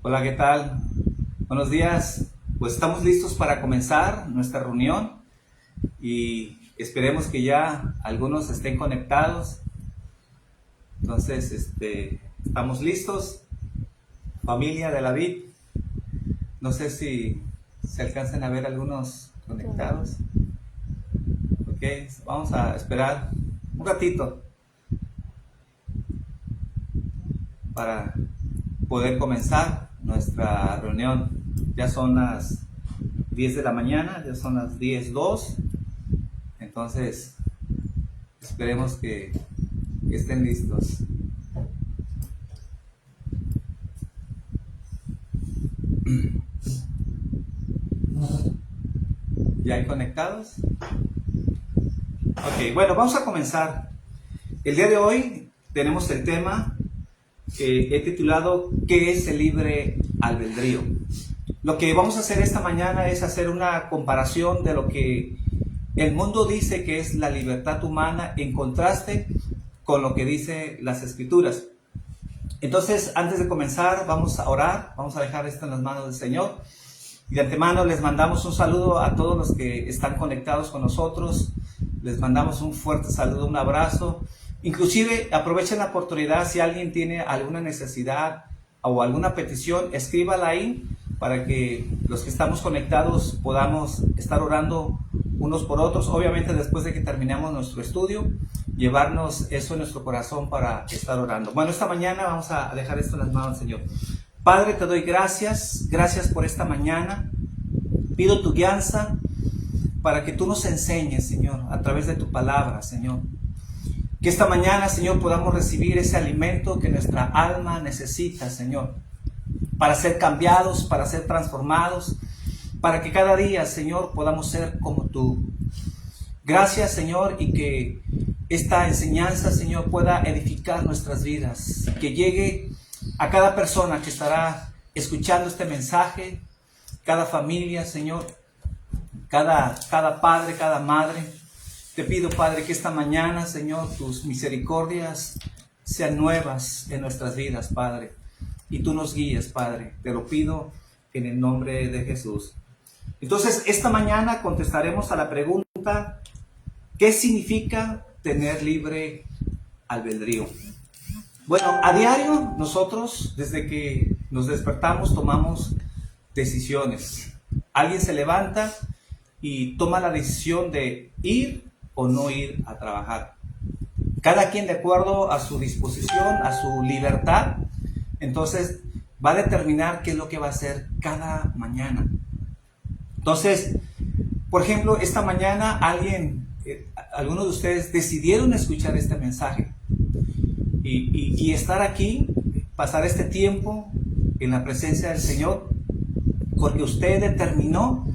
Hola, ¿qué tal? Buenos días. Pues estamos listos para comenzar nuestra reunión y esperemos que ya algunos estén conectados. Entonces, estamos listos. Familia de la Vid, no sé si se alcanzan a ver algunos conectados. Ok, vamos a esperar un ratito para poder comenzar nuestra reunión. Ya son las 10 de la mañana, ya son las 10:02. Entonces, esperemos que estén listos. ¿Ya hay conectados? Ok, bueno, vamos a comenzar. El día de hoy tenemos el tema que he titulado ¿Qué es el libre albedrío? Lo que vamos a hacer esta mañana es hacer una comparación de lo que el mundo dice que es la libertad humana en contraste con lo que dice las escrituras. Entonces, antes de comenzar, vamos a orar, vamos a dejar esto en las manos del Señor. Y de antemano les mandamos un saludo a todos los que están conectados con nosotros. Les mandamos un fuerte saludo, un abrazo. Inclusive aprovechen la oportunidad, si alguien tiene alguna necesidad o alguna petición, escríbala ahí para que los que estamos conectados podamos estar orando unos por otros. Obviamente después de que terminemos nuestro estudio, llevarnos eso en nuestro corazón para estar orando. Bueno, esta mañana vamos a dejar esto en las manos del Señor. Padre, te doy gracias por esta mañana. Pido tu guianza para que tú nos enseñes, Señor, a través de tu palabra, Señor. Que esta mañana, Señor, podamos recibir ese alimento que nuestra alma necesita, Señor, para ser cambiados, para ser transformados, para que cada día, Señor, podamos ser como tú. Gracias, Señor, y que esta enseñanza, Señor, pueda edificar nuestras vidas, que llegue a cada persona que estará escuchando este mensaje, cada familia, Señor, cada padre, cada madre. Te pido, Padre, que esta mañana, Señor, tus misericordias sean nuevas en nuestras vidas, Padre, y tú nos guíes, Padre. Te lo pido en el nombre de Jesús. Entonces, esta mañana contestaremos a la pregunta: ¿qué significa tener libre albedrío? Bueno, a diario nosotros, desde que nos despertamos, tomamos decisiones. Alguien se levanta y toma la decisión de ir o no ir a trabajar. Cada quien de acuerdo a su disposición, a su libertad, entonces va a determinar qué es lo que va a hacer cada mañana. Entonces, por ejemplo, esta mañana algunos de ustedes decidieron escuchar este mensaje y estar aquí, pasar este tiempo en la presencia del Señor, porque usted determinó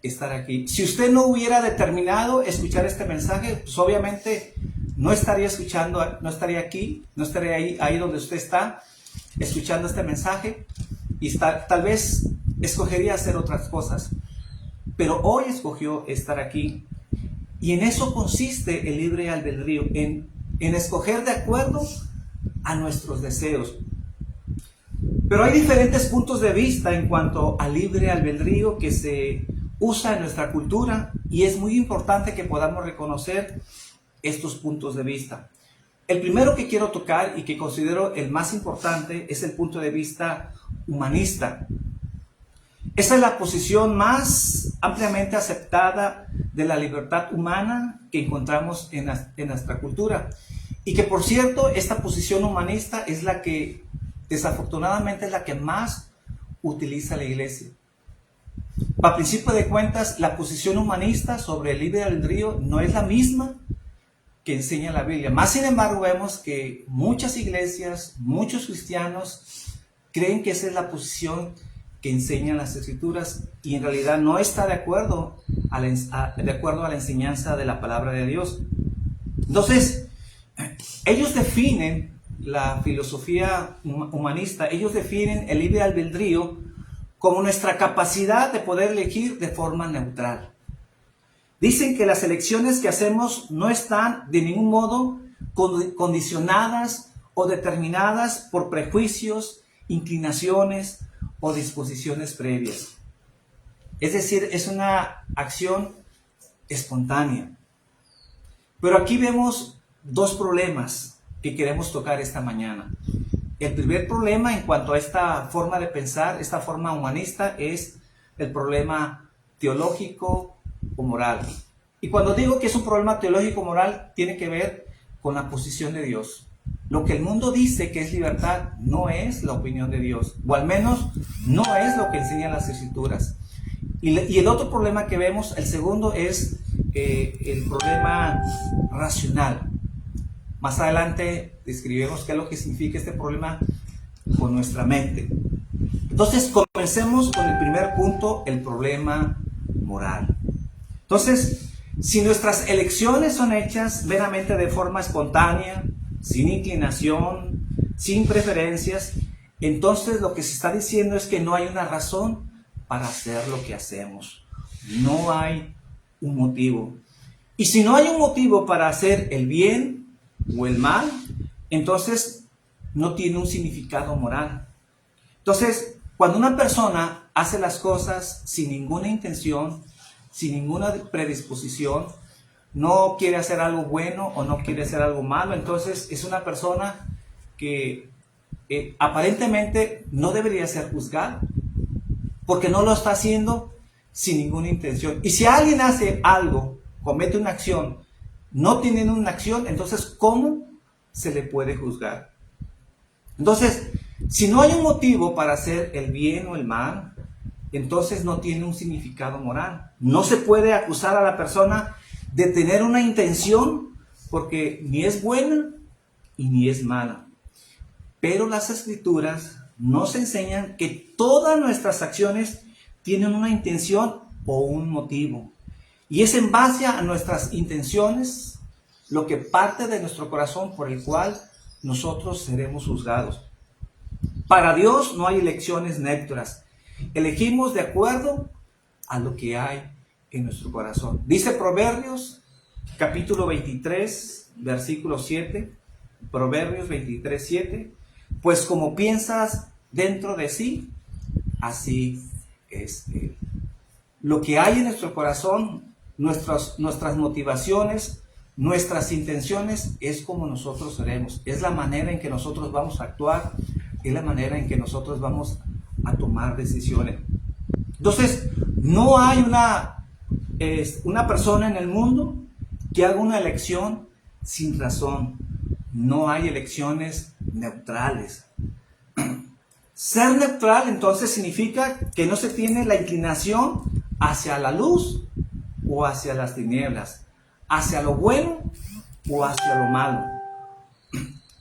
estar aquí. Si usted no hubiera determinado escuchar este mensaje, pues obviamente no estaría escuchando, no estaría aquí, no estaría ahí donde usted está, escuchando este mensaje, y tal vez escogería hacer otras cosas. Pero hoy escogió estar aquí, y en eso consiste el libre albedrío, en escoger de acuerdo a nuestros deseos. Pero hay diferentes puntos de vista en cuanto al libre albedrío que se usa en nuestra cultura, y es muy importante que podamos reconocer estos puntos de vista. El primero que quiero tocar y que considero el más importante es el punto de vista humanista. Esa es la posición más ampliamente aceptada de la libertad humana que encontramos en nuestra cultura. Y que, por cierto, esta posición humanista es la que, desafortunadamente, es la que más utiliza la iglesia. A principio de cuentas, la posición humanista sobre el libre albedrío no es la misma que enseña la Biblia. Más sin embargo, vemos que muchas iglesias, muchos cristianos creen que esa es la posición que enseñan las escrituras, y en realidad no está de acuerdo a la enseñanza de la palabra de Dios. Entonces, ellos definen la filosofía humanista, ellos definen el libre albedrío como nuestra capacidad de poder elegir de forma neutral. Dicen que las elecciones que hacemos no están de ningún modo condicionadas o determinadas por prejuicios, inclinaciones o disposiciones previas. Es decir, es una acción espontánea. Pero aquí vemos dos problemas que queremos tocar esta mañana. El primer problema en cuanto a esta forma de pensar, esta forma humanista, es el problema teológico o moral. Y cuando digo que es un problema teológico o moral, tiene que ver con la posición de Dios. Lo que el mundo dice que es libertad no es la opinión de Dios, o al menos no es lo que enseñan las Escrituras. Y el otro problema que vemos, el segundo, es el problema racional. Más adelante describiremos qué es lo que significa este problema con nuestra mente. Entonces, comencemos con el primer punto, el problema moral. Entonces, si nuestras elecciones son hechas meramente de forma espontánea, sin inclinación, sin preferencias, entonces lo que se está diciendo es que no hay una razón para hacer lo que hacemos. No hay un motivo. Y si no hay un motivo para hacer el bien o el mal, entonces no tiene un significado moral. Entonces, cuando una persona hace las cosas sin ninguna intención, sin ninguna predisposición, no quiere hacer algo bueno o no quiere hacer algo malo, entonces es una persona que aparentemente no debería ser juzgada, porque no lo está haciendo sin ninguna intención. Y si alguien hace algo, comete una acción, no tiene una acción, entonces ¿cómo se le puede juzgar? Entonces, si no hay un motivo para hacer el bien o el mal, entonces no tiene un significado moral. No se puede acusar a la persona de tener una intención, porque ni es buena y ni es mala. Pero las Escrituras nos enseñan que todas nuestras acciones tienen una intención o un motivo. Y es en base a nuestras intenciones lo que parte de nuestro corazón por el cual nosotros seremos juzgados. Para Dios no hay elecciones neutras. Elegimos de acuerdo a lo que hay en nuestro corazón. Dice Proverbios, capítulo 23, versículo 7. Proverbios 23, 7. Pues como piensas dentro de sí, así es Él. Lo que hay en nuestro corazón, nuestras motivaciones, nuestras intenciones, es como nosotros seremos. Es la manera en que nosotros vamos a actuar, es la manera en que nosotros vamos a tomar decisiones. Entonces, no hay una persona en el mundo que haga una elección sin razón. No hay elecciones neutrales. Ser neutral entonces significa que no se tiene la inclinación hacia la luz o hacia las tinieblas, hacia lo bueno o hacia lo malo.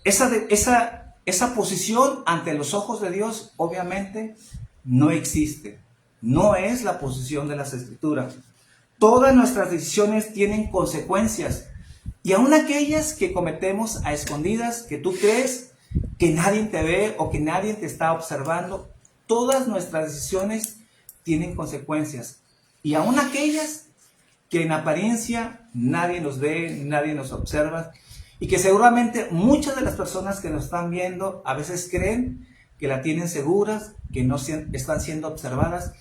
Esa posición ante los ojos de Dios obviamente no existe. No es la posición de las Escrituras. Todas nuestras decisiones tienen consecuencias. Y aun aquellas que cometemos a escondidas, que tú crees que nadie te ve o que nadie te está observando, todas nuestras decisiones tienen consecuencias. Y aun aquellas que en apariencia nadie nos ve, nadie nos observa, y que seguramente muchas de las personas que nos están viendo a veces creen que la tienen seguras, que no están siendo observadas,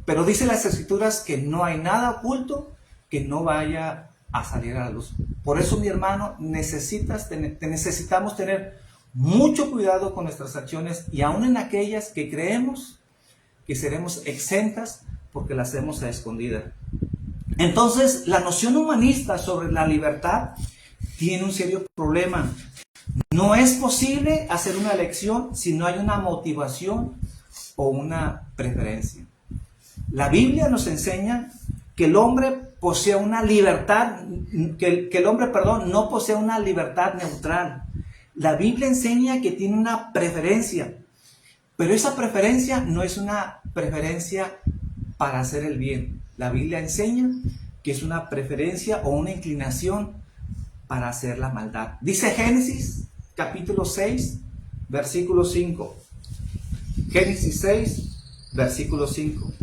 pero dice las Escrituras que no hay nada oculto que no vaya a salir a la luz. Por eso, mi hermano, necesitamos tener mucho cuidado con nuestras acciones, y aún en aquellas que creemos que seremos exentas porque las hacemos a escondida. Entonces, la noción humanista sobre la libertad tiene un serio problema. No es posible hacer una elección si no hay una motivación o una preferencia. La Biblia nos enseña que el hombre posee una libertad, que el hombre, no posee una libertad neutral. La Biblia enseña que tiene una preferencia, pero esa preferencia no es una preferencia para hacer el bien. La Biblia enseña que es una preferencia o una inclinación para hacer la maldad. Dice Génesis, capítulo 6, versículo 5. Génesis 6, versículo 5.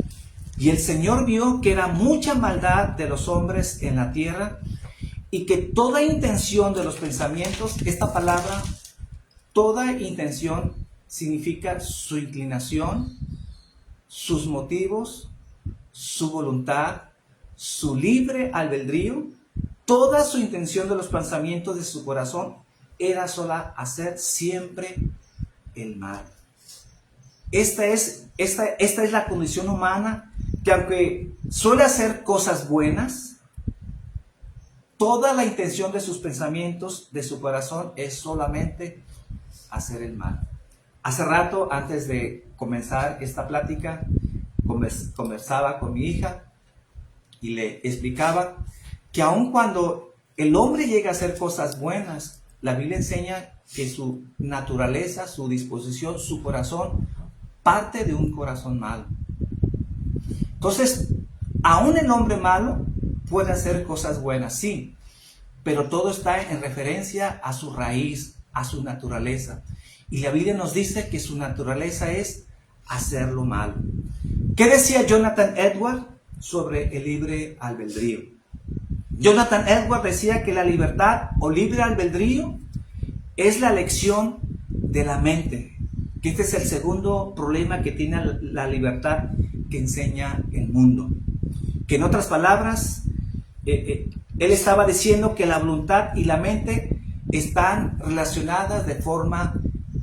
Y el Señor vio que era mucha maldad de los hombres en la tierra, y que toda intención de los pensamientos, esta palabra, toda intención, significa su inclinación, sus motivos, su voluntad, su libre albedrío, toda su intención de los pensamientos de su corazón era sola hacer siempre el mal. Esta es la condición humana, que aunque suele hacer cosas buenas, toda la intención de sus pensamientos, de su corazón, es solamente hacer el mal. Hace rato, antes de comenzar esta plática, conversaba con mi hija y le explicaba que aun cuando el hombre llega a hacer cosas buenas, la Biblia enseña que su naturaleza, su disposición, su corazón, parte de un corazón malo. Entonces, aún el hombre malo puede hacer cosas buenas, sí, pero todo está en referencia a su raíz, a su naturaleza. Y la Biblia nos dice que su naturaleza es hacer lo malo. ¿Qué decía Jonathan Edwards sobre el libre albedrío? Jonathan Edwards decía que la libertad o libre albedrío es la elección de la mente. Que este es el segundo problema que tiene la libertad que enseña el mundo. Que en otras palabras, él estaba diciendo que la voluntad y la mente están relacionadas de forma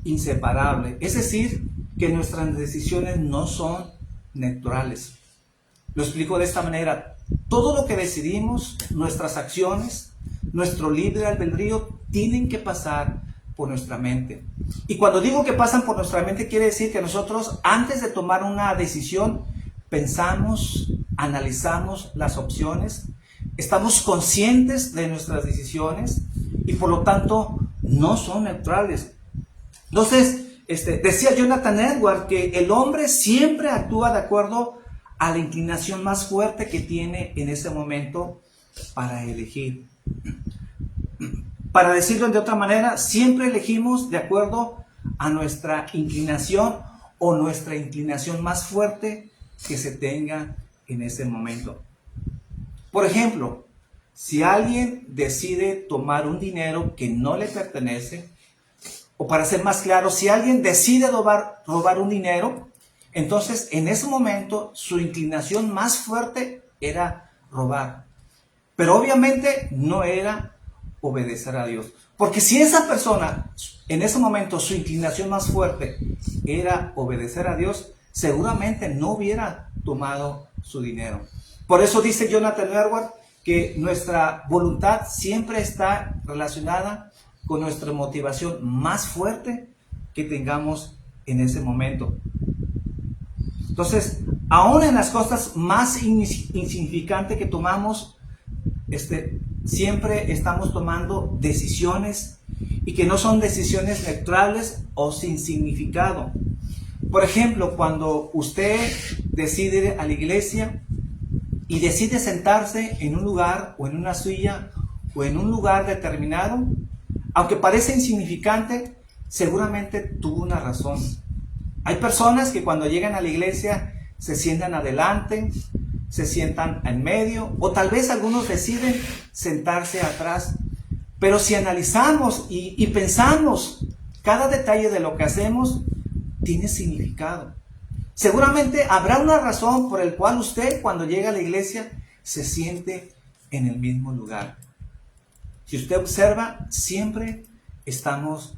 inseparable. Es decir, que nuestras decisiones no son neutrales. Lo explico de esta manera. Todo lo que decidimos, nuestras acciones, nuestro libre albedrío, tienen que pasar por nuestra mente. Y cuando digo que pasan por nuestra mente, quiere decir que nosotros, antes de tomar una decisión, pensamos, analizamos las opciones, estamos conscientes de nuestras decisiones y por lo tanto no son neutrales. Entonces, decía Jonathan Edwards que el hombre siempre actúa de acuerdo a la inclinación más fuerte que tiene en ese momento para elegir. Para decirlo de otra manera, siempre elegimos de acuerdo a nuestra inclinación o nuestra inclinación más fuerte que se tenga en ese momento. Por ejemplo, si alguien decide tomar un dinero que no le pertenece, o para ser más claro, si alguien decide robar un dinero, entonces en ese momento su inclinación más fuerte era robar. Pero obviamente no era obedecer a Dios. Porque si esa persona, en ese momento, su inclinación más fuerte era obedecer a Dios, seguramente no hubiera tomado su dinero. Por eso dice Jonathan Edwards que nuestra voluntad siempre está relacionada con nuestra motivación más fuerte que tengamos en ese momento. Entonces, aún en las cosas más insignificantes que tomamos, siempre estamos tomando decisiones y que no son decisiones neutrales o sin significado. Por ejemplo, cuando usted decide ir a la iglesia y decide sentarse en un lugar o en una silla o en un lugar determinado, aunque parece insignificante, seguramente tuvo una razón. Hay personas que cuando llegan a la iglesia se sientan adelante, se sientan en medio, o tal vez algunos deciden sentarse atrás. Pero si analizamos y pensamos, cada detalle de lo que hacemos tiene significado. Seguramente habrá una razón por la cual usted, cuando llega a la iglesia, se siente en el mismo lugar. Si usted observa, siempre estamos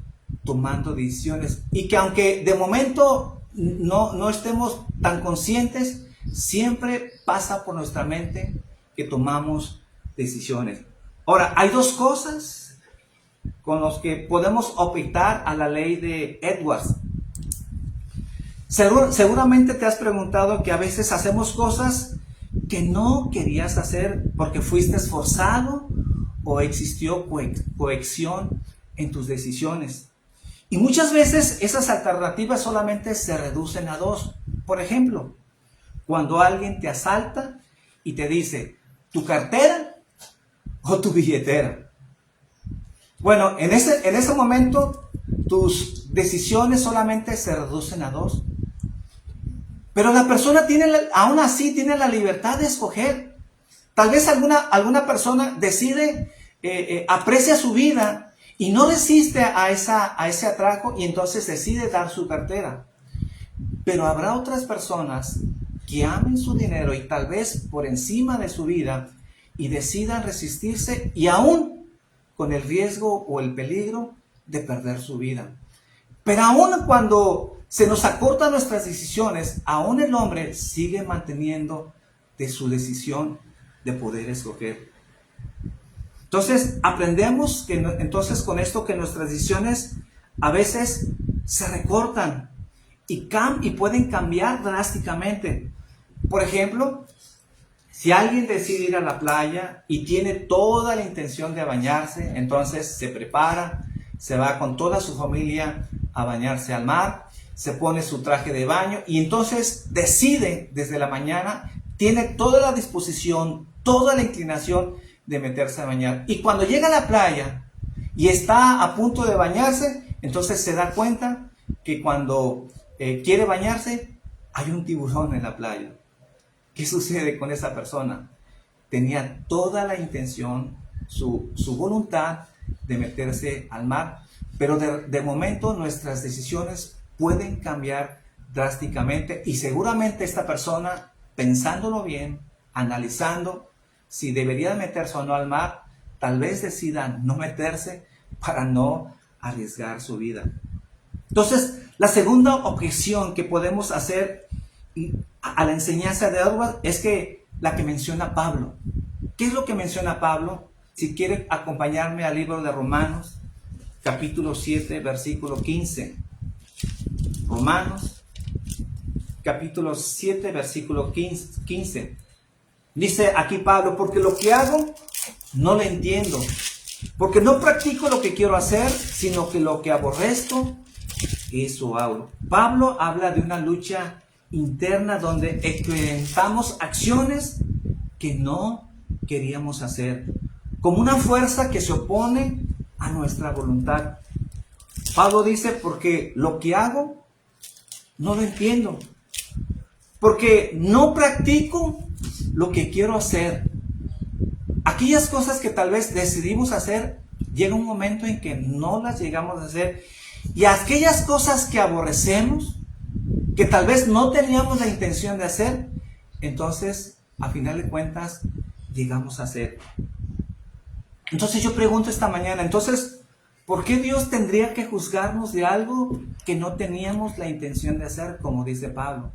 tomando decisiones. Y que aunque de momento no estemos tan conscientes, siempre pasa por nuestra mente que tomamos decisiones. Ahora, hay dos cosas con las que podemos objetar a la ley de Edwards. Seguramente te has preguntado que a veces hacemos cosas que no querías hacer porque fuiste esforzado o existió coacción en tus decisiones. Y muchas veces esas alternativas solamente se reducen a dos. Por ejemplo, cuando alguien te asalta y te dice, ¿tu cartera o tu billetera? Bueno, en ese momento tus decisiones solamente se reducen a dos. Pero la persona aún así tiene la libertad de escoger. Tal vez alguna persona decide, aprecia su vida y no resiste a ese atraco y entonces decide dar su cartera. Pero habrá otras personas que amen su dinero y tal vez por encima de su vida y decidan resistirse y aún con el riesgo o el peligro de perder su vida. Pero aún cuando se nos acortan nuestras decisiones, aún el hombre sigue manteniendo de su decisión de poder escoger. Entonces, aprendemos que entonces con esto que nuestras decisiones a veces se recortan y pueden cambiar drásticamente. Por ejemplo, si alguien decide ir a la playa y tiene toda la intención de bañarse, entonces se prepara, se va con toda su familia a bañarse al mar, se pone su traje de baño y entonces decide desde la mañana, tiene toda la disposición, toda la inclinación de meterse a bañar. Y cuando llega a la playa y está a punto de bañarse, entonces se da cuenta que cuando quiere bañarse hay un tiburón en la playa. ¿Qué sucede con esa persona? Tenía toda la intención, su voluntad de meterse al mar, pero de momento nuestras decisiones pueden cambiar drásticamente y seguramente esta persona, pensándolo bien, analizando si debería meterse o no al mar, tal vez decida no meterse para no arriesgar su vida. Entonces, la segunda objeción que podemos hacer a la enseñanza de Edward es que la que menciona Pablo. ¿Qué es lo que menciona Pablo? Si quiere acompañarme al libro de Romanos, capítulo 7, versículo 15. Romanos, capítulo 7, versículo 15. Dice aquí Pablo, porque lo que hago no lo entiendo, porque no practico lo que quiero hacer, sino que lo que aborrezco, eso hago. Pablo habla de una lucha interna donde experimentamos acciones que no queríamos hacer, como una fuerza que se opone a nuestra voluntad. Pablo dice, porque lo que hago no lo entiendo, porque no practico lo que quiero hacer. Aquellas cosas que tal vez decidimos hacer, llega un momento en que no las llegamos a hacer, y aquellas cosas que aborrecemos, que tal vez no teníamos la intención de hacer, entonces, a final de cuentas, llegamos a hacer. Entonces yo pregunto esta mañana, entonces, ¿por qué Dios tendría que juzgarnos de algo que no teníamos la intención de hacer, como dice Pablo?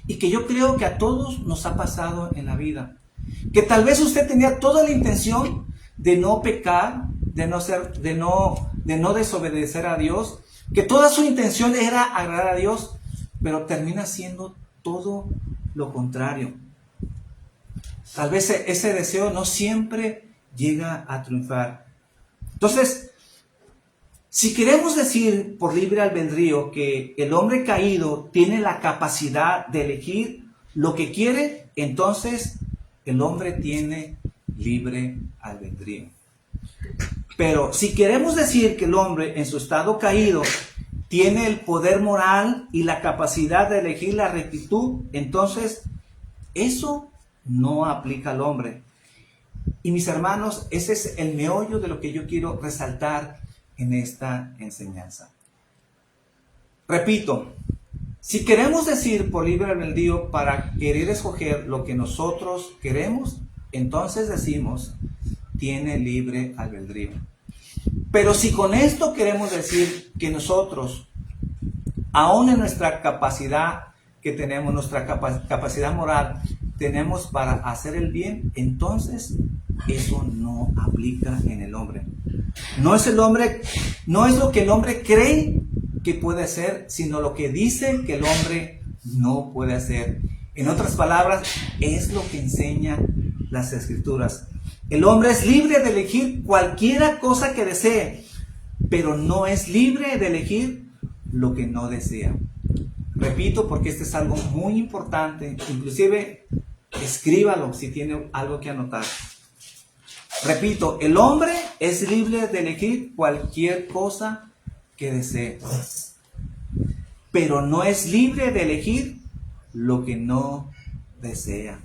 Y que yo creo que a todos nos ha pasado en la vida. Que tal vez usted tenía toda la intención de no pecar, de no desobedecer a Dios, que toda su intención era agradar a Dios, pero termina siendo todo lo contrario. Tal vez ese deseo no siempre llega a triunfar. Entonces, si queremos decir por libre albedrío que el hombre caído tiene la capacidad de elegir lo que quiere, entonces el hombre tiene libre albedrío. Pero si queremos decir que el hombre en su estado caído tiene el poder moral y la capacidad de elegir la rectitud, entonces eso no aplica al hombre. Y mis hermanos, ese es el meollo de lo que yo quiero resaltar en esta enseñanza. Repito, si queremos decir por libre albedrío para querer escoger lo que nosotros queremos, entonces decimos, tiene libre albedrío. Pero si con esto queremos decir que nosotros, aún en nuestra capacidad que tenemos, nuestra capacidad moral, tenemos para hacer el bien, entonces eso no aplica en el hombre. No es lo que el hombre cree que puede hacer, sino lo que dice que el hombre no puede hacer. En otras palabras, es lo que enseñan las Escrituras. El hombre es libre de elegir cualquier cosa que desee, pero no es libre de elegir lo que no desea. Repito, porque este es algo muy importante, inclusive escríbalo si tiene algo que anotar. Repito, el hombre es libre de elegir cualquier cosa que desee, pero no es libre de elegir lo que no desea.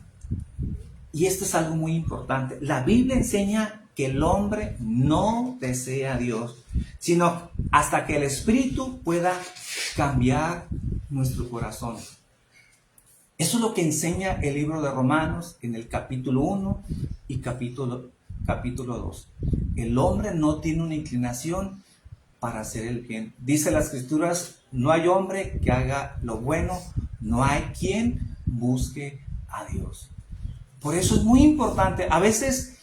Y esto es algo muy importante. La Biblia enseña que el hombre no desea a Dios, sino hasta que el Espíritu pueda cambiar nuestro corazón. Eso es lo que enseña el libro de Romanos en el capítulo 1 y capítulo 2. El hombre no tiene una inclinación para hacer el bien. Dice las Escrituras, no hay hombre que haga lo bueno, no hay quien busque a Dios. Por eso es muy importante, a veces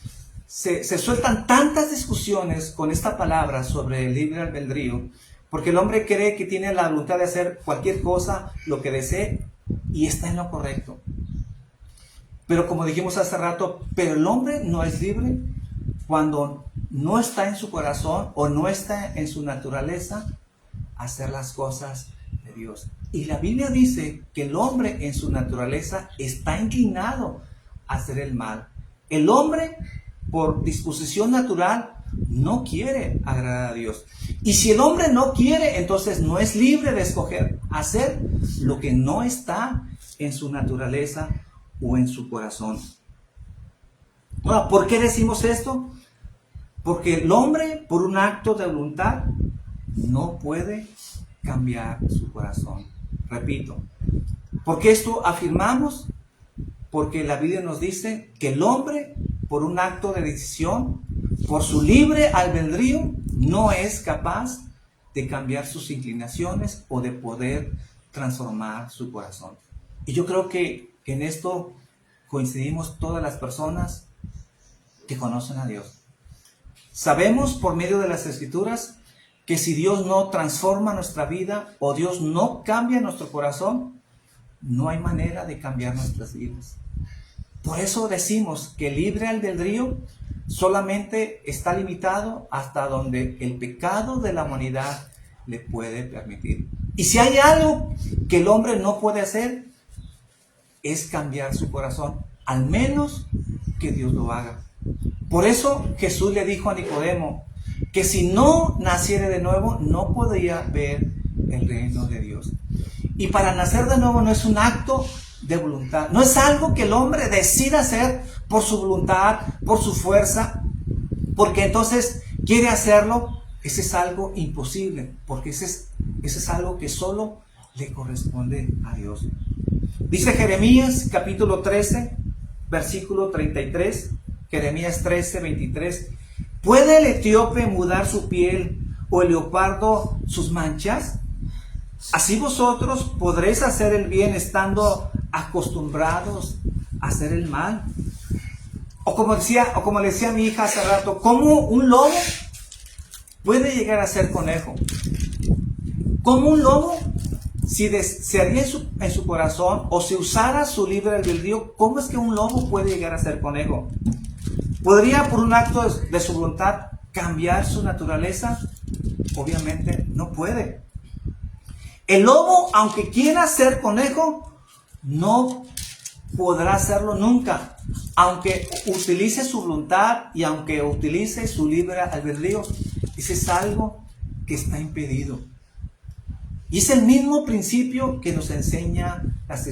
se sueltan tantas discusiones con esta palabra sobre el libre albedrío, porque el hombre cree que tiene la voluntad de hacer cualquier cosa, lo que desee, y está en lo correcto. Pero como dijimos hace rato, pero el hombre no es libre cuando no está en su corazón o no está en su naturaleza hacer las cosas de Dios. Y la Biblia dice que el hombre en su naturaleza está inclinado a hacer el mal. El hombre, por disposición natural, no quiere agradar a Dios. Y si el hombre no quiere, entonces no es libre de escoger hacer lo que no está en su naturaleza o en su corazón. Ahora, ¿por qué decimos esto? Porque el hombre, por un acto de voluntad, no puede cambiar su corazón. Repito, ¿por qué esto afirmamos? Porque la Biblia nos dice que el hombre, por un acto de decisión, por su libre albedrío, no es capaz de cambiar sus inclinaciones o de poder transformar su corazón. Y yo creo que en esto coincidimos todas las personas que conocen a Dios. Sabemos por medio de las Escrituras que si Dios no transforma nuestra vida o Dios no cambia nuestro corazón, no hay manera de cambiar nuestras vidas. Por eso decimos que el libre albedrío solamente está limitado hasta donde el pecado de la humanidad le puede permitir. Y si hay algo que el hombre no puede hacer, es cambiar su corazón, al menos que Dios lo haga. Por eso Jesús le dijo a Nicodemo que si no naciere de nuevo, no podría ver el reino de Dios. Y para nacer de nuevo no es un acto de voluntad, no es algo que el hombre decida hacer por su voluntad, por su fuerza, porque entonces quiere hacerlo. Ese es algo imposible, porque ese es algo que solo le corresponde a Dios. Dice Jeremías capítulo 13, versículo 33, Jeremías 13, 23, ¿puede el etíope mudar su piel o el leopardo sus manchas? Así vosotros podréis hacer el bien estando acostumbrados a hacer el mal. O como le decía mi hija hace rato, ¿cómo un lobo puede llegar a ser conejo? ¿Cómo un lobo, si desearía en su corazón o si usara su libre albedrío, cómo es que un lobo puede llegar a ser conejo? ¿Podría por un acto de su voluntad cambiar su naturaleza? Obviamente no puede. El lobo, aunque quiera ser conejo, no podrá hacerlo nunca. Aunque utilice su voluntad y aunque utilice su libre albedrío, ese es algo que está impedido. Y es el mismo principio que nos enseña las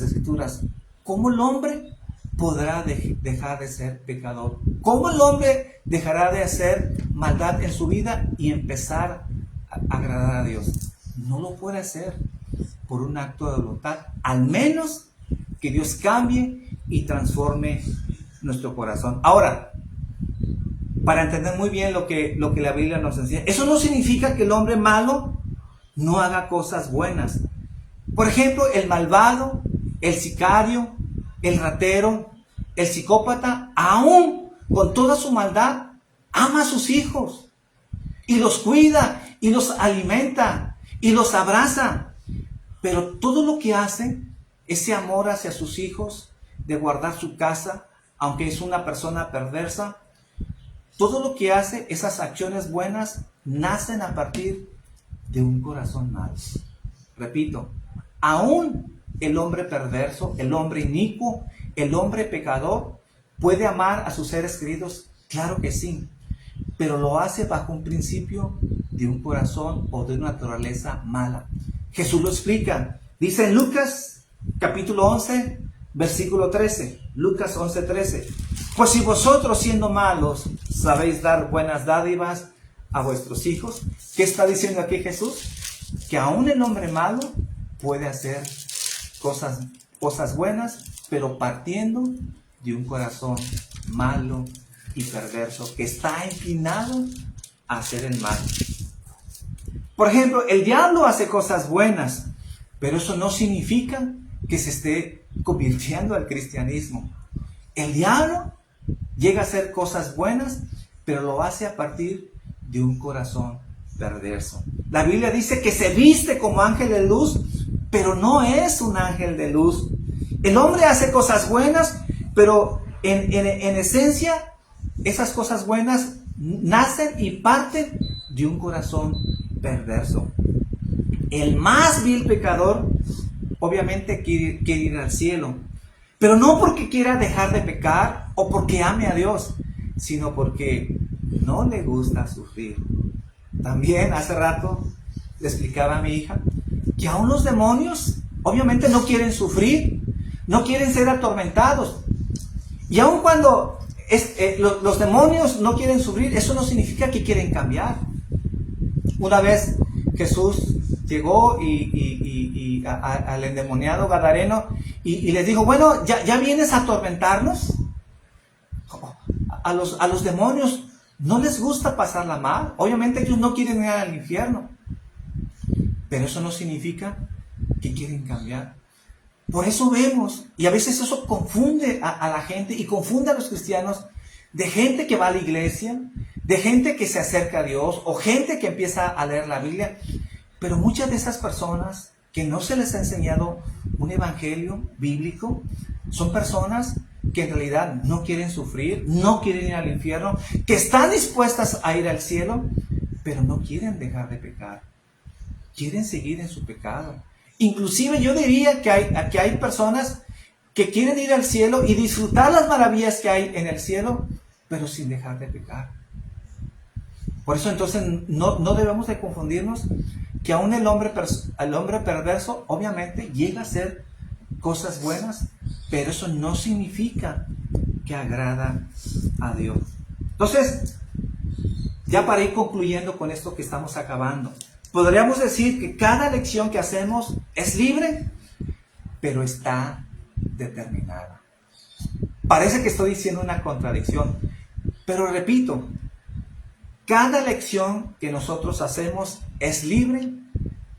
Escrituras. ¿Cómo el hombre podrá dejar de ser pecador? ¿Cómo el hombre dejará de hacer maldad en su vida y empezar a agradar a Dios? No lo puede hacer por un acto de voluntad, al menos que Dios cambie y transforme nuestro corazón. Ahora, para entender muy bien lo que la Biblia nos enseña, eso no significa que el hombre malo no haga cosas buenas. Por ejemplo, el malvado, el sicario, el ratero, el psicópata, aún con toda su maldad, ama a sus hijos y los cuida y los alimenta y los abraza. Pero todo lo que hace, ese amor hacia sus hijos, de guardar su casa, aunque es una persona perversa, todo lo que hace, esas acciones buenas, nacen a partir de un corazón malo. Repito, aún el hombre perverso, el hombre inicuo, el hombre pecador, puede amar a sus seres queridos, claro que sí, pero lo hace bajo un principio de un corazón o de una naturaleza mala. Jesús lo explica, dice en Lucas capítulo 11, versículo 13, Lucas 11, 13, pues si vosotros siendo malos sabéis dar buenas dádivas a vuestros hijos, ¿qué está diciendo aquí Jesús? Que aún el hombre malo puede hacer cosas buenas, pero partiendo de un corazón malo y perverso que está inclinado a hacer el mal. Por ejemplo, el diablo hace cosas buenas, pero eso no significa que se esté convirtiendo al cristianismo. El diablo llega a hacer cosas buenas, pero lo hace a partir de un corazón perverso. La Biblia dice que se viste como ángel de luz, pero no es un ángel de luz. El hombre hace cosas buenas, pero en esencia, esas cosas buenas nacen y parten de un corazón perverso. El más vil pecador, obviamente, quiere ir al cielo, pero no porque quiera dejar de pecar o porque ame a Dios, sino porque no le gusta sufrir. También hace rato le explicaba a mi hija que aún los demonios obviamente no quieren sufrir, no quieren ser atormentados. Y aun cuando los demonios no quieren sufrir, eso no significa que quieren cambiar. Una vez Jesús llegó al endemoniado gadareno y les dijo, bueno, ¿ya vienes a atormentarnos? A los demonios no les gusta pasarla mal. Obviamente ellos no quieren ir al infierno. Pero eso no significa que quieren cambiar. Por eso vemos, y a veces eso confunde a la gente y confunde a los cristianos, de gente que va a la iglesia, de gente que se acerca a Dios o gente que empieza a leer la Biblia. Pero muchas de esas personas que no se les ha enseñado un evangelio bíblico son personas que en realidad no quieren sufrir, no quieren ir al infierno, que están dispuestas a ir al cielo, pero no quieren dejar de pecar. Quieren seguir en su pecado. Inclusive yo diría que hay personas que quieren ir al cielo y disfrutar las maravillas que hay en el cielo, pero sin dejar de pecar. Por eso entonces no debemos de confundirnos que aún el hombre perverso obviamente llega a hacer cosas buenas, pero eso no significa que agrada a Dios. Entonces, ya para ir concluyendo con esto que estamos acabando, podríamos decir que cada elección que hacemos es libre, pero está determinada. Parece que estoy diciendo una contradicción, pero repito, cada elección que nosotros hacemos es libre,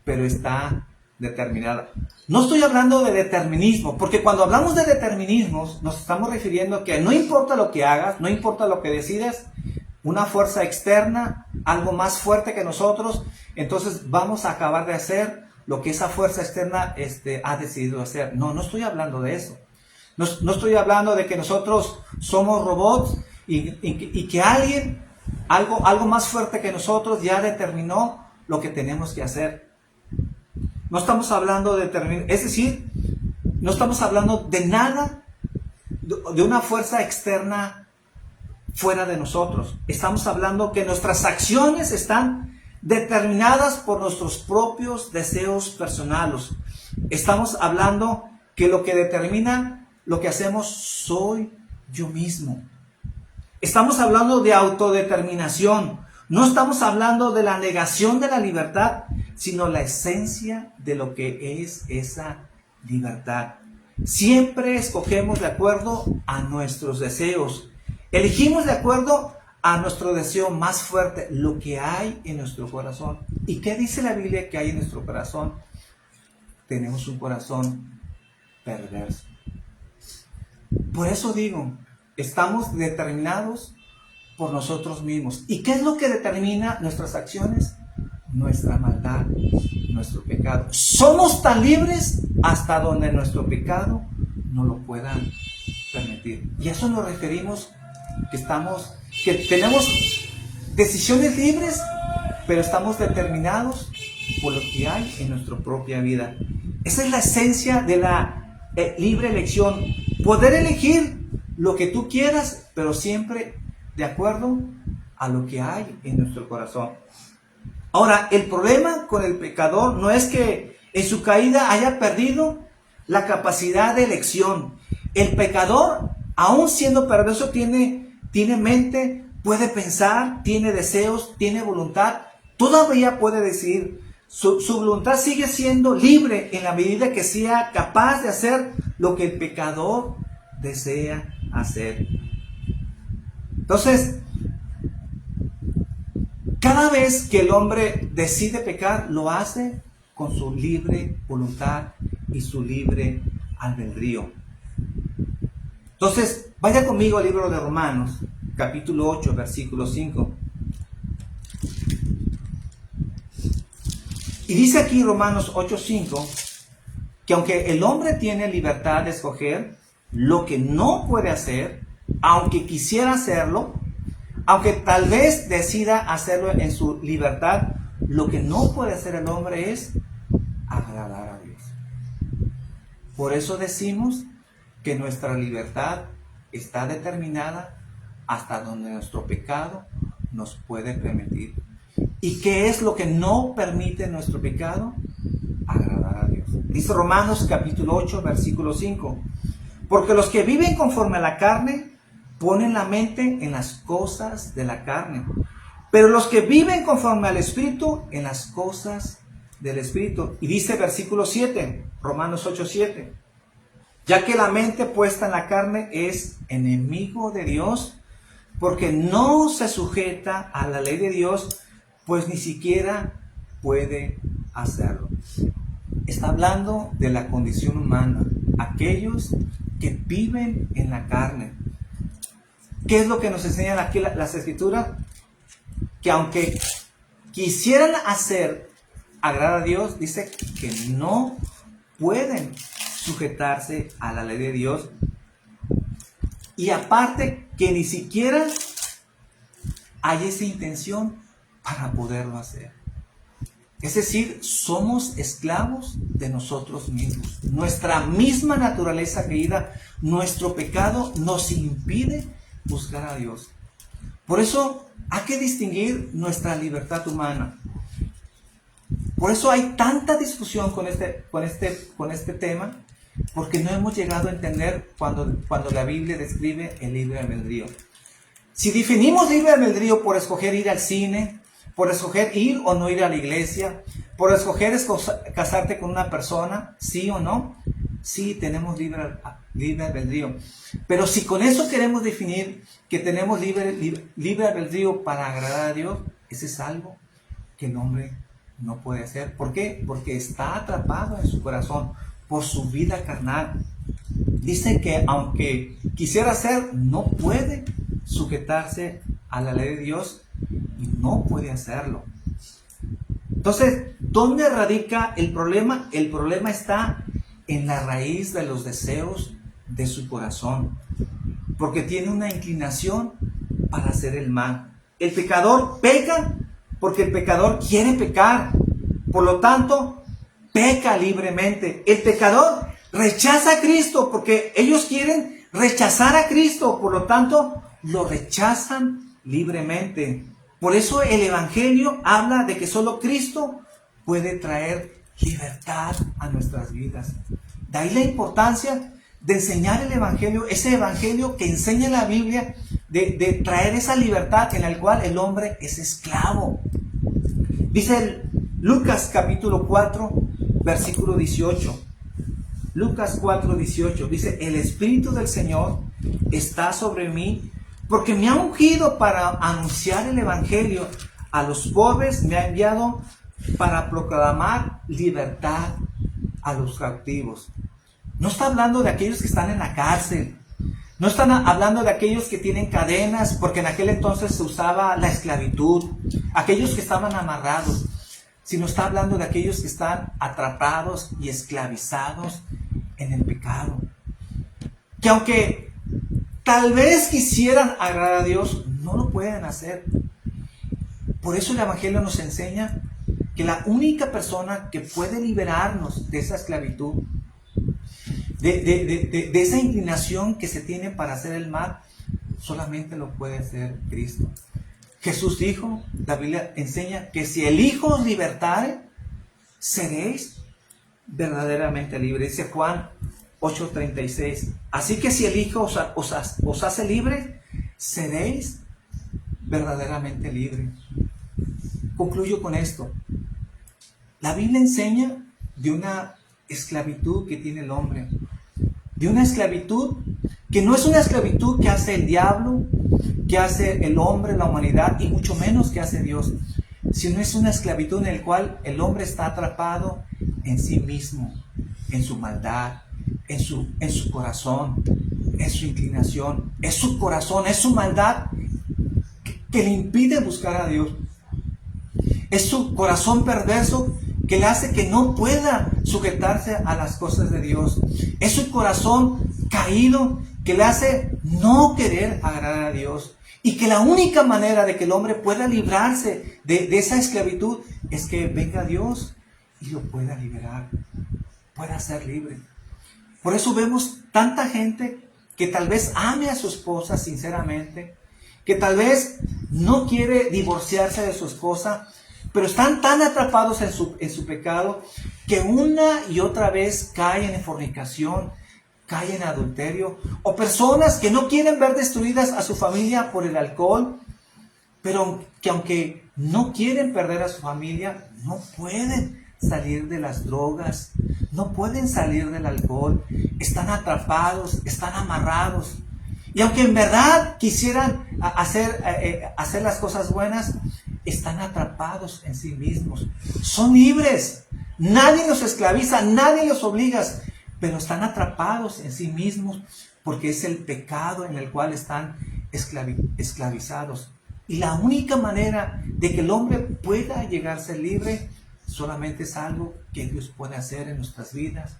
pero está determinada. No estoy hablando de determinismo, porque cuando hablamos de determinismo nos estamos refiriendo a que no importa lo que hagas, no importa lo que decidas, una fuerza externa, algo más fuerte que nosotros, entonces vamos a acabar de hacer lo que esa fuerza externa ha decidido hacer. No estoy hablando de eso. No estoy hablando de que nosotros somos robots y que alguien, algo más fuerte que nosotros ya determinó lo que tenemos que hacer. No estamos hablando de determinar, es decir, no estamos hablando de nada, de una fuerza externa fuera de nosotros. Estamos hablando que nuestras acciones están determinadas por nuestros propios deseos personales. Estamos hablando que lo que determina lo que hacemos soy yo mismo. Estamos hablando de autodeterminación. No estamos hablando de la negación de la libertad, sino la esencia de lo que es esa libertad. Siempre escogemos de acuerdo a nuestros deseos. Elegimos de acuerdo a nuestro deseo más fuerte, lo que hay en nuestro corazón. ¿Y qué dice la Biblia que hay en nuestro corazón? Tenemos un corazón perverso. Por eso digo, estamos determinados por nosotros mismos. ¿Y qué es lo que determina nuestras acciones? Nuestra maldad, nuestro pecado. Somos tan libres hasta donde nuestro pecado no lo pueda permitir. Y a eso nos referimos, que tenemos decisiones libres, pero estamos determinados por lo que hay en nuestra propia vida. Esa es la esencia de la libre elección. Poder elegir lo que tú quieras, pero siempre de acuerdo a lo que hay en nuestro corazón. Ahora, el problema con el pecador no es que en su caída haya perdido la capacidad de elección. El pecador, aún siendo perverso, tiene mente, puede pensar, tiene deseos, tiene voluntad, todavía puede decidir Su voluntad sigue siendo libre en la medida que sea capaz de hacer lo que el pecador desea hacer. Entonces, cada vez que el hombre decide pecar, lo hace con su libre voluntad y su libre albedrío. Entonces, vaya conmigo al libro de Romanos, capítulo 8, versículo 5. Y dice aquí Romanos 8:5 que aunque el hombre tiene libertad de escoger lo que no puede hacer, aunque quisiera hacerlo, aunque tal vez decida hacerlo en su libertad, lo que no puede hacer el hombre es agradar a Dios. Por eso decimos que nuestra libertad está determinada hasta donde nuestro pecado nos puede permitir. ¿Y qué es lo que no permite nuestro pecado? Agradar a Dios. Dice Romanos capítulo 8, versículo 5. Porque los que viven conforme a la carne ponen la mente en las cosas de la carne. Pero los que viven conforme al Espíritu, en las cosas del Espíritu. Y dice versículo 7, Romanos 8, 7. Ya que la mente puesta en la carne es enemigo de Dios, porque no se sujeta a la ley de Dios, pues ni siquiera puede hacerlo. Está hablando de la condición humana, aquellos que viven en la carne. ¿Qué es lo que nos enseñan aquí las Escrituras? Que aunque quisieran hacer agradar a Dios, dice que no pueden sujetarse a la ley de Dios. Y aparte que ni siquiera hay esa intención para poderlo hacer. Es decir, somos esclavos de nosotros mismos. Nuestra misma naturaleza caída, nuestro pecado nos impide buscar a Dios. Por eso hay que distinguir nuestra libertad humana. Por eso hay tanta discusión con este tema, porque no hemos llegado a entender cuando la Biblia describe el libre albedrío. Si definimos libre albedrío por escoger ir al cine, por escoger ir o no ir a la iglesia, por escoger casarte con una persona, sí o no, sí tenemos libre albedrío. Pero si con eso queremos definir que tenemos libre albedrío para agradar a Dios, ese es algo que el hombre no puede hacer. ¿Por qué? Porque está atrapado en su corazón por su vida carnal. Dice que aunque quisiera hacer, no puede sujetarse a la ley de Dios y no puede hacerlo. Entonces, ¿dónde radica el problema? El problema está en la raíz de los deseos de su corazón, porque tiene una inclinación para hacer el mal. El pecador peca porque el pecador quiere pecar, por lo tanto, peca libremente. El pecador rechaza a Cristo porque ellos quieren rechazar a Cristo, por lo tanto, lo rechazan libremente. Por eso el Evangelio habla de que solo Cristo puede traer libertad a nuestras vidas. De ahí la importancia de enseñar el Evangelio, ese Evangelio que enseña la Biblia, de traer esa libertad en la cual el hombre es esclavo. Dice Lucas capítulo 4, versículo 18. Lucas 4, 18. Dice, el Espíritu del Señor está sobre mí, porque me ha ungido para anunciar el Evangelio a los pobres, me ha enviado para proclamar libertad a los cautivos. No está hablando de aquellos que están en la cárcel. No están hablando de aquellos que tienen cadenas, porque en aquel entonces se usaba la esclavitud. Aquellos que estaban amarrados. Sino está hablando de aquellos que están atrapados y esclavizados en el pecado. Que aunque tal vez quisieran agradar a Dios, no lo pueden hacer. Por eso el Evangelio nos enseña que la única persona que puede liberarnos de esa esclavitud, de esa inclinación que se tiene para hacer el mal, solamente lo puede hacer Cristo. Jesús dijo, la Biblia enseña que si el Hijo os libertare, seréis verdaderamente libres. Dice Juan 8:36. Así que si el Hijo os hace libres, seréis verdaderamente libres. Concluyo con esto. La Biblia enseña de una esclavitud que tiene el hombre, de una esclavitud que no es una esclavitud que hace el diablo, que hace el hombre, la humanidad, y mucho menos que hace Dios, sino es una esclavitud en la cual el hombre está atrapado en sí mismo, en su maldad, en su corazón, en su inclinación. Es su corazón, es su maldad que le impide buscar a Dios. Es su corazón perverso que le hace que no pueda sujetarse a las cosas de Dios. Es su corazón caído que le hace no querer agradar a Dios. Y que la única manera de que el hombre pueda librarse de esa esclavitud es que venga Dios y lo pueda liberar, pueda ser libre. Por eso vemos tanta gente que tal vez ame a su esposa sinceramente, que tal vez no quiere divorciarse de su esposa, pero están tan atrapados en su pecado que una y otra vez caen en fornicación, caen en adulterio, o personas que no quieren ver destruidas a su familia por el alcohol, pero que aunque no quieren perder a su familia, no pueden salir de las drogas, no pueden salir del alcohol, están atrapados, están amarrados. Y aunque en verdad quisieran hacer las cosas buenas, están atrapados en sí mismos. Son libres. Nadie los esclaviza, nadie los obliga, pero están atrapados en sí mismos porque es el pecado en el cual están esclavizados. Y la única manera de que el hombre pueda llegar a ser libre solamente es algo que Dios puede hacer en nuestras vidas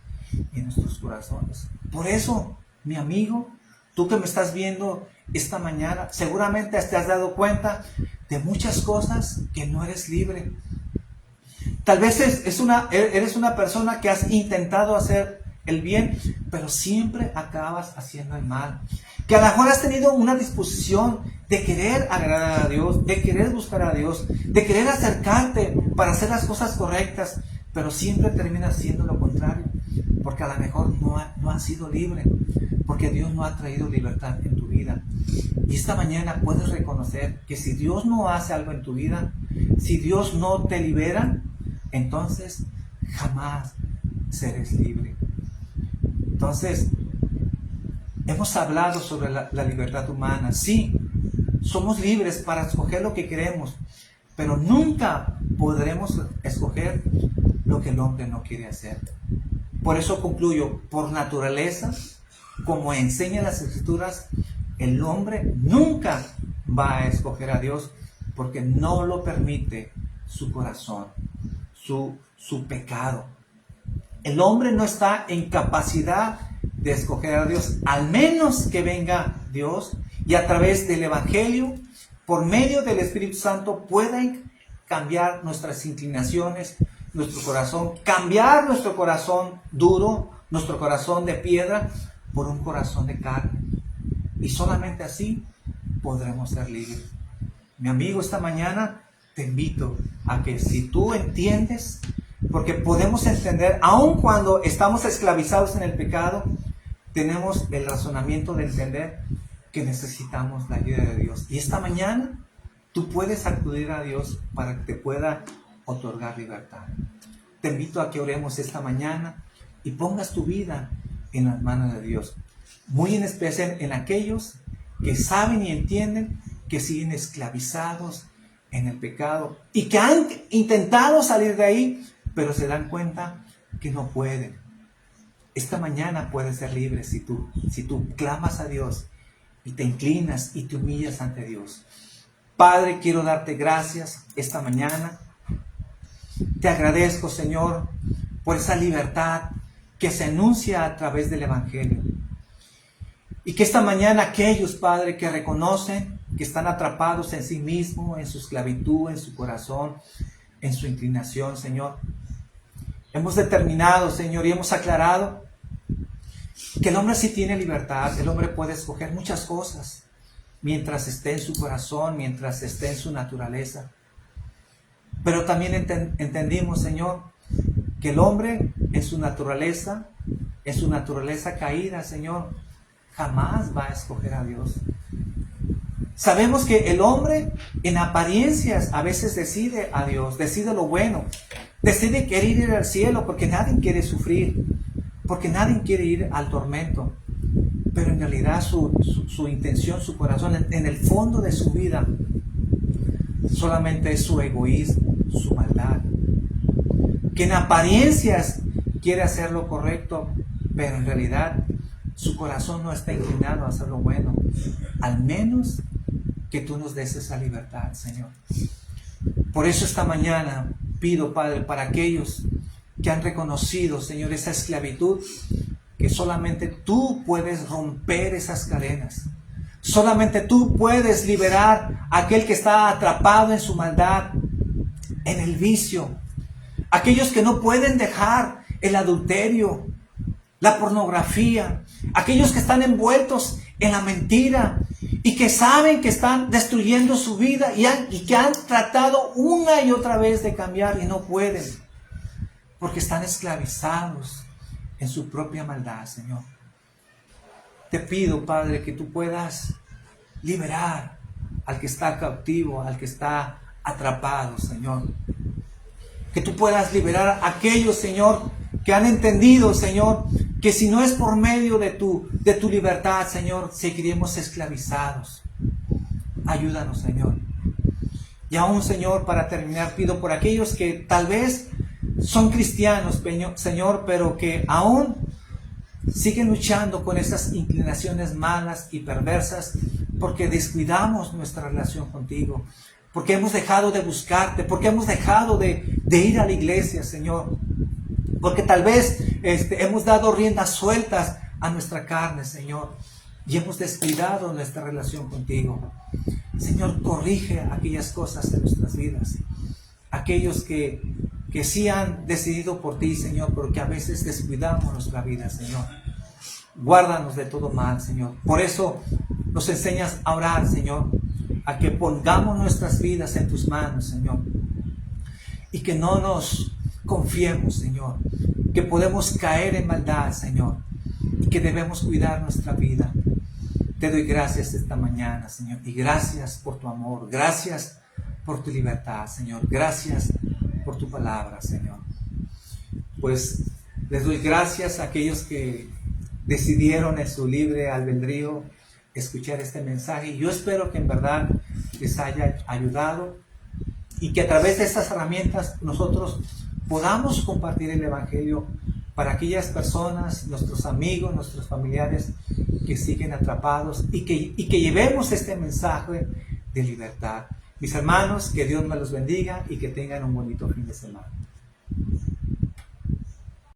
y en nuestros corazones. Por eso, mi amigo, tú que me estás viendo esta mañana, seguramente te has dado cuenta de muchas cosas que no eres libre. Tal vez eres una persona que has intentado hacer el bien, pero siempre acabas haciendo el mal. Que a lo mejor has tenido una disposición de querer agradar a Dios, de querer buscar a Dios, de querer acercarte para hacer las cosas correctas, pero siempre terminas haciendo lo contrario, porque a lo mejor no has sido libre, porque Dios no ha traído libertad en tu vida. Y esta mañana puedes reconocer que si Dios no hace algo en tu vida, si Dios no te libera, entonces jamás serás libre. Entonces, hemos hablado sobre la libertad humana. Sí, somos libres para escoger lo que queremos, pero nunca podremos escoger lo que el hombre no quiere hacer. Por eso concluyo, por naturaleza, como enseñan las Escrituras, el hombre nunca va a escoger a Dios porque no lo permite su corazón, su pecado. El hombre no está en capacidad de escoger a Dios, al menos que venga Dios y a través del Evangelio, por medio del Espíritu Santo, puedan cambiar nuestras inclinaciones, nuestro corazón, cambiar nuestro corazón duro, nuestro corazón de piedra, por un corazón de carne. Y solamente así podremos ser libres. Mi amigo, esta mañana te invito a que si tú entiendes, porque podemos entender, aun cuando estamos esclavizados en el pecado, tenemos el razonamiento de entender que necesitamos la ayuda de Dios. Y esta mañana tú puedes acudir a Dios para que te pueda otorgar libertad. Te invito a que oremos esta mañana y pongas tu vida en las manos de Dios. Muy en especial en aquellos que saben y entienden que siguen esclavizados en el pecado y que han intentado salir de ahí, pero se dan cuenta que no pueden. Esta mañana puedes ser libre si tú clamas a Dios y te inclinas y te humillas ante Dios. Padre, quiero darte gracias esta mañana. Te agradezco, Señor, por esa libertad que se anuncia a través del Evangelio. Y que esta mañana aquellos, Padre, que reconocen que están atrapados en sí mismos, en su esclavitud, en su corazón, en su inclinación, Señor, hemos determinado, Señor, y hemos aclarado que el hombre sí tiene libertad. El hombre puede escoger muchas cosas mientras esté en su corazón, mientras esté en su naturaleza. Pero también entendimos, Señor, que el hombre en su naturaleza caída, Señor, jamás va a escoger a Dios. Sabemos que el hombre en apariencias a veces decide a Dios, decide lo bueno, decide querer ir al cielo, porque nadie quiere sufrir, porque nadie quiere ir al tormento. Pero en realidad su intención, su corazón, en el fondo de su vida, solamente es su egoísmo, su maldad. Que en apariencias quiere hacer lo correcto, pero en realidad su corazón no está inclinado a hacer lo bueno. Al menos que tú nos des esa libertad, Señor. Por eso esta mañana pido, Padre, para aquellos que han reconocido, Señor, esa esclavitud, que solamente tú puedes romper esas cadenas. Solamente tú puedes liberar a aquel que está atrapado en su maldad, en el vicio. Aquellos que no pueden dejar el adulterio, la pornografía. Aquellos que están envueltos en la mentira y que saben que están destruyendo su vida y que han tratado una y otra vez de cambiar y no pueden, porque están esclavizados en su propia maldad, Señor. Te pido, Padre, que tú puedas liberar al que está cautivo, al que está atrapado, Señor. Que tú puedas liberar a aquellos, Señor, que han entendido, Señor, que si no es por medio de tu libertad, Señor, seguiremos esclavizados. Ayúdanos, Señor. Y aún, Señor, para terminar, pido por aquellos que tal vez son cristianos, Señor, pero que aún siguen luchando con esas inclinaciones malas y perversas, porque descuidamos nuestra relación contigo, porque hemos dejado de buscarte, porque hemos dejado de ir a la iglesia, Señor, porque tal vez hemos dado riendas sueltas a nuestra carne, Señor, y hemos descuidado nuestra relación contigo. Señor, corrige aquellas cosas en nuestras vidas, aquellos que sí han decidido por ti, Señor, pero que a veces descuidamos nuestra vida, Señor. Guárdanos de todo mal, Señor. Por eso nos enseñas a orar, Señor, a que pongamos nuestras vidas en tus manos, Señor, y que no nos confiemos, Señor, que podemos caer en maldad, Señor, y que debemos cuidar nuestra vida. Te doy gracias esta mañana, Señor, y gracias por tu amor, gracias por tu libertad, Señor, gracias por tu palabra, Señor. Pues les doy gracias a aquellos que decidieron en su libre albedrío escuchar este mensaje. Yo espero que en verdad les haya ayudado y que a través de estas herramientas nosotros podamos compartir el Evangelio para aquellas personas, nuestros amigos, nuestros familiares que siguen atrapados y que llevemos este mensaje de libertad. Mis hermanos, que Dios me los bendiga y que tengan un bonito fin de semana.